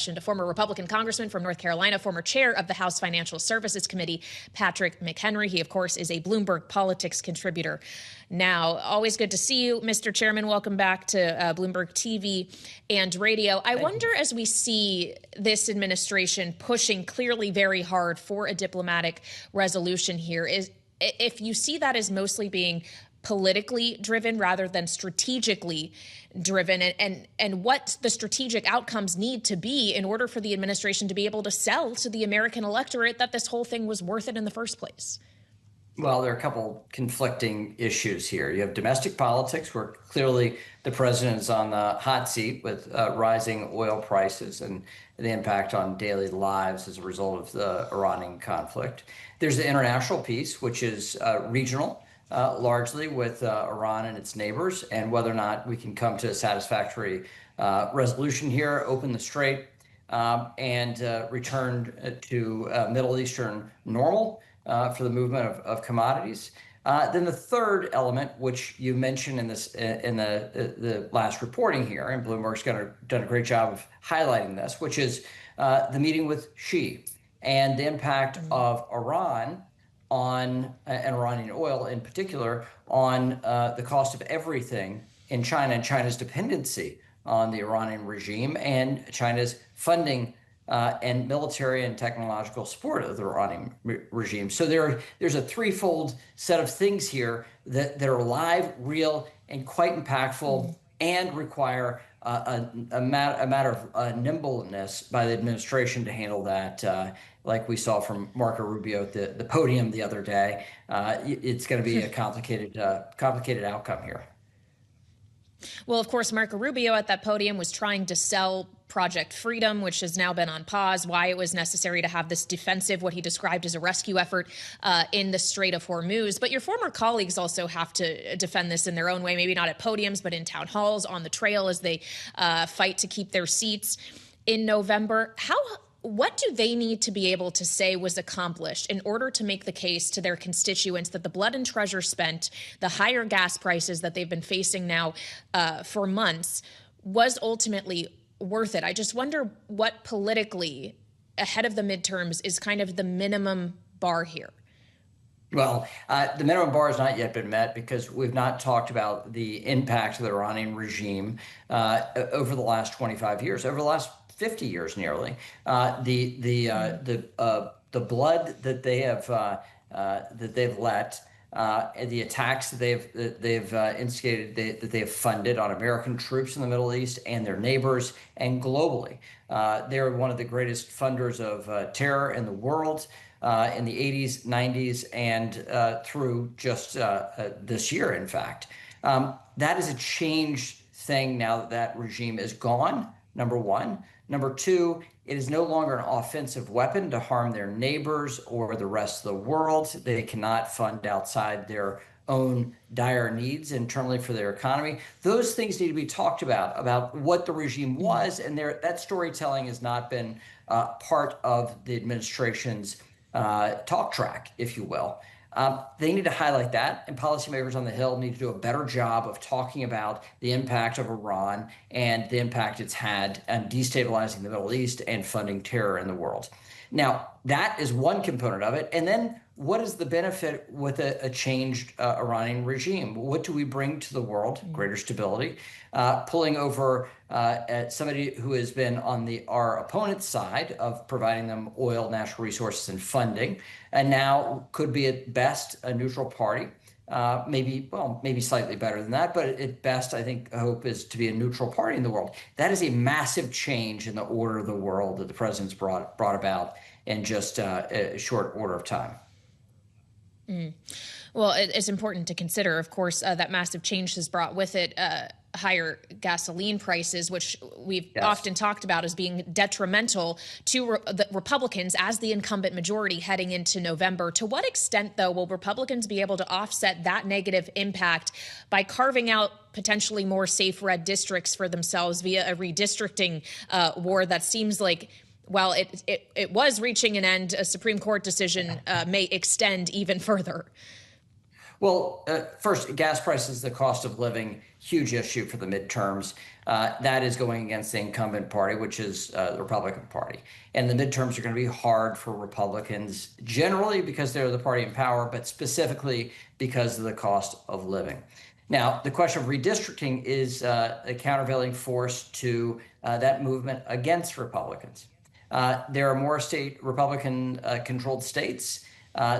to former Republican congressman from North Carolina, former chair of the House Financial Services Committee, Patrick McHenry. He, of course, is a Bloomberg politics contributor. Now, always good to see you, Mr. Chairman. Welcome back to Bloomberg TV and radio. I wonder, as we see this administration pushing clearly very hard for a diplomatic resolution here, is if you see that as mostly being politically driven rather than strategically driven, and what the strategic outcomes need to be in order for the administration to be able to sell to the American electorate that this whole thing was worth it in the first place. Well, there are a couple conflicting issues here. You have domestic politics, where clearly the president is on the hot seat with rising oil prices and the impact on daily lives as a result of the Iranian conflict. There's the international piece, which is regional, largely with Iran and its neighbors, and whether or not we can come to a satisfactory resolution here, open the strait, and return to Middle Eastern normal for the movement of commodities. Then the third element, which you mentioned in the last reporting here, and Bloomberg's done a great job of highlighting this, which is the meeting with Xi and the impact of Iran on, and Iranian oil in particular, on the cost of everything in China and China's dependency on the Iranian regime and China's funding and military and technological support of the Iranian regime. So there's a threefold set of things here that are live, real, and quite impactful, and require a matter of nimbleness by the administration to handle that. Like we saw from Marco Rubio at the podium the other day, it's going to be a complicated outcome here. Well, of course, Marco Rubio at that podium was trying to sell Project Freedom, which has now been on pause, why it was necessary to have this defensive, what he described as a rescue effort in the Strait of Hormuz. But your former colleagues also have to defend this in their own way, maybe not at podiums, but in town halls, on the trail as they fight to keep their seats in November. What do they need to be able to say was accomplished in order to make the case to their constituents that the blood and treasure spent, the higher gas prices that they've been facing now for months, was ultimately worth it? I just wonder what politically, ahead of the midterms, is kind of the minimum bar here. Well, the minimum bar has not yet been met because we've not talked about the impact of the Iranian regime over the last 25 years, over the last 50 years nearly. The blood that they have they've let, the attacks that they've instigated, that they have funded on American troops in the Middle East and their neighbors and globally. They're one of the greatest funders of terror in the world in the 80s, 90s, and through just this year, in fact. That is a changed thing now that that regime is gone, number one. Number two, it is no longer an offensive weapon to harm their neighbors or the rest of the world. They cannot fund outside their own dire needs internally for their economy. Those things need to be talked about what the regime was, and that storytelling has not been part of the administration's talk track, if you will. They need to highlight that, and policymakers on the Hill need to do a better job of talking about the impact of Iran and the impact it's had on destabilizing the Middle East and funding terror in the world. Now, that is one component of it. And then what is the benefit with a changed Iranian regime? What do we bring to the world? Greater stability, pulling over somebody who has been on our opponent's side of providing them oil, natural resources, and funding, and now could be at best a neutral party. Maybe slightly better than that, but at best, I think hope is to be a neutral party in the world. That is a massive change in the order of the world that the president's brought about in just a short order of time. Well, it's important to consider, of course, that massive change has brought with it higher gasoline prices, which we've often talked about as being detrimental to the Republicans as the incumbent majority heading into November. To what extent, though, will Republicans be able to offset that negative impact by carving out potentially more safe red districts for themselves via a redistricting war that seems like, while it was reaching an end, a Supreme Court decision may extend even further? Well, first, gas prices, the cost of living, huge issue for the midterms. That is going against the incumbent party, which is the Republican Party. And the midterms are going to be hard for Republicans, generally because they're the party in power, but specifically because of the cost of living. Now, the question of redistricting is a countervailing force to that movement against Republicans. There are more Republican-controlled states.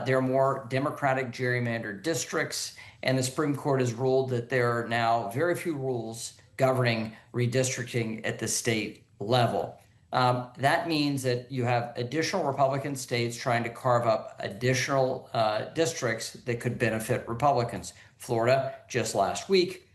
There are more Democratic gerrymandered districts, and the Supreme Court has ruled that there are now very few rules governing redistricting at the state level. That means that you have additional Republican states trying to carve up additional districts that could benefit Republicans. Florida, just last week,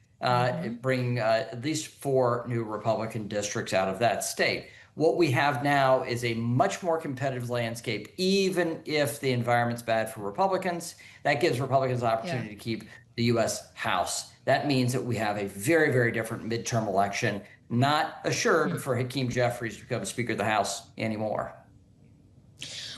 bringing at least 4 new Republican districts out of that state. What we have now is a much more competitive landscape, even if the environment's bad for Republicans. That gives Republicans the opportunity to keep the U.S. House. That means that we have a very, very different midterm election, not assured for Hakeem Jeffries to become Speaker of the House anymore.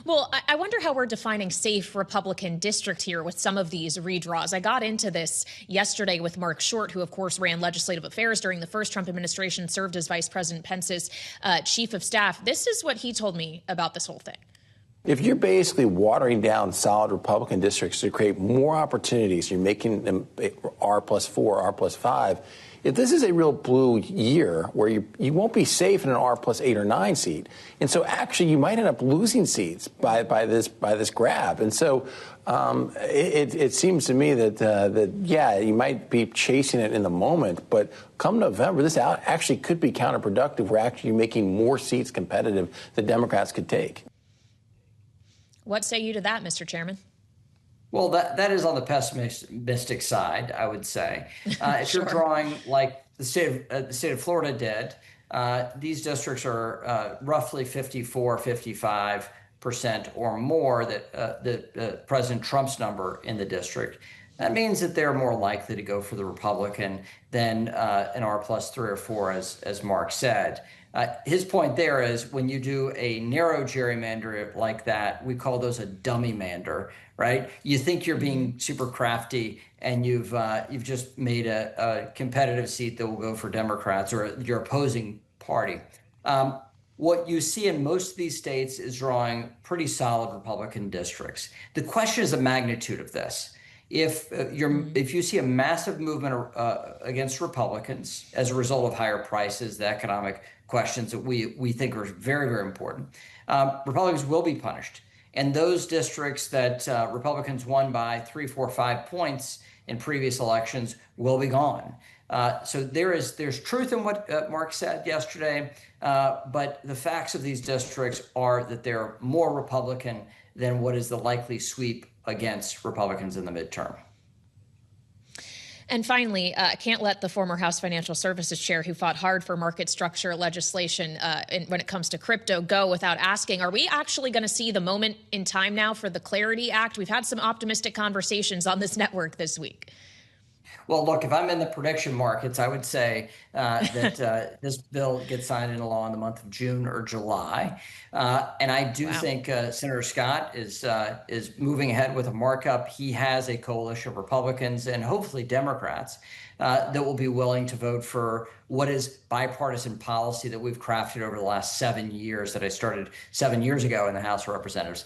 Well, I wonder how we're defining safe Republican district here with some of these redraws. I got into this yesterday with Mark Short, who, of course, ran legislative affairs during the first Trump administration, served as Vice President Pence's chief of staff. This is what he told me about this whole thing. If you're basically watering down solid Republican districts to create more opportunities, you're making them R+4, R+5. If this is a real blue year where you won't be safe in an R+8 or 9 seat, and so actually you might end up losing seats by this grab, and so it seems to me that yeah, you might be chasing it in the moment, but come November, this actually could be counterproductive. We're actually making more seats competitive that Democrats could take. What say you to that, Mr. Chairman? Well, that is on the pessimistic side, I would say. If you're drawing like the state of Florida did, these districts are roughly 54, 55% or more that President Trump's number in the district. That means that they're more likely to go for the Republican than an R+3 or 4, as Mark said. His point there is when you do a narrow gerrymander like that, we call those a dummy mander, right? You think you're being super crafty and you've just made a competitive seat that will go for Democrats or your opposing party. What you see in most of these states is drawing pretty solid Republican districts. The question is the magnitude of this. If you see a massive movement against Republicans as a result of higher prices, the economic questions that we think are very, very important, Republicans will be punished. And those districts that Republicans won by 3, 4, 5 points in previous elections will be gone. So there's truth in what Mark said yesterday, but the facts of these districts are that they're more Republican than what is the likely sweep against Republicans in the midterm. And finally, can't let the former House Financial Services chair who fought hard for market structure legislation when it comes to crypto go without asking, are we actually going to see the moment in time now for the Clarity Act? We've had some optimistic conversations on this network this week. Well, look, if I'm in the prediction markets, I would say that this bill gets signed into law in the month of June or July. And I do think Senator Scott is moving ahead with a markup. He has a coalition of Republicans and hopefully Democrats that will be willing to vote for what is bipartisan policy that we've crafted over the last 7 years that I started 7 years ago in the House of Representatives.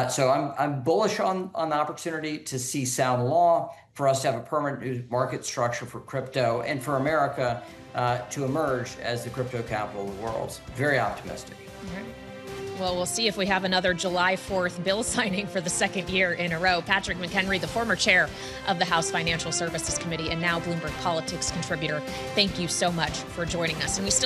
So I'm bullish on the opportunity to see sound law, for us to have a permanent new market structure for crypto, and for America to emerge as the crypto capital of the world. Very optimistic. All right. Well, we'll see if we have another July 4th bill signing for the second year in a row. Patrick McHenry, the former chair of the House Financial Services Committee and now Bloomberg Politics contributor, thank you so much for joining us. And we still